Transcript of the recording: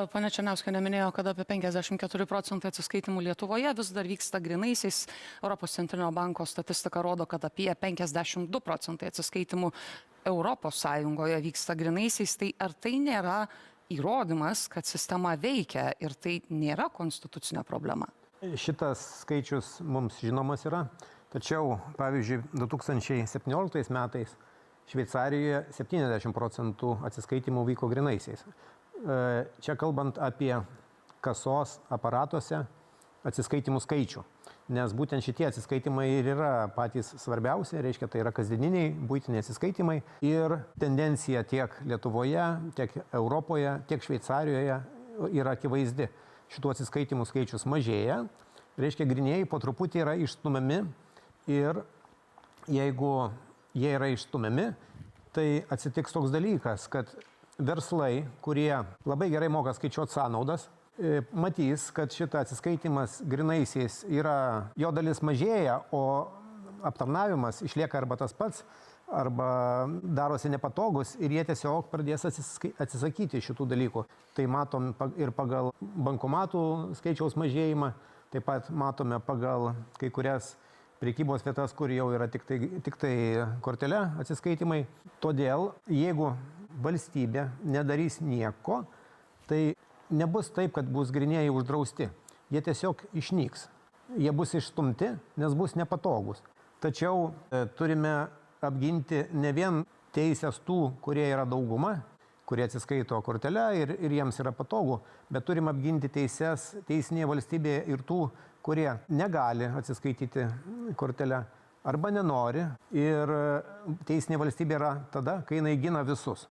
Pane Černiauskienė minėjo, kad apie 54% atsiskaitimų Lietuvoje vis dar vyksta grynaisiais. Europos centrinio banko statistika rodo, kad apie 52% atsiskaitimų Europos Sąjungoje vyksta grynaisiais. Tai ar tai nėra įrodymas, kad sistema veikia ir tai nėra konstitucinė problema? Šitas skaičius mums žinomas yra, tačiau, pavyzdžiui, 2017 metais Šveicarijoje 70% atsiskaitimų vyko grynaisiais. Čia kalbant apie kasos aparatuose atsiskaitimų skaičių, nes būtent šitie atsiskaitimai ir yra patys svarbiausi, reiškia, tai yra kasdieniniai buitiniai atsiskaitimai ir tendencija tiek Lietuvoje, tiek Europoje, tiek Šveicarijoje yra akivaizdi. Šitų atsiskaitimų skaičius mažėja, reiškia, grynieji po truputį yra išstumiami ir jeigu jie yra išstumiami, tai atsitiks toks dalykas, kad verslai, kurie labai gerai moka skaičiuoti sąnaudas, matys, kad šitą atsiskaitimas grynaisiais yra, jo dalis mažėja, o aptarnavimas išlieka arba tas pats, arba darosi nepatogus ir jie tiesiog pradės atsisakyti šitų dalykų. Tai matom ir pagal bankomatų skaičiaus mažėjimą, taip pat matome pagal kai kurias prekybos vietas, kur jau yra tik tai kortele atsiskaitimai. Todėl, jeigu valstybė nedarys nieko, tai nebus taip, kad bus grynieji uždrausti. Jie tiesiog išnyks. Jie bus išstumti, nes bus nepatogus. Tačiau turime apginti ne vien teisės tų, kurie yra dauguma, kurie atsiskaito kortelę ir jiems yra patogu, bet turim apginti teises teisinėje valstybėje ir tų, kurie negali atsiskaityti kortelę arba nenori. Ir teisinė valstybė yra tada, kai jinai gina visus.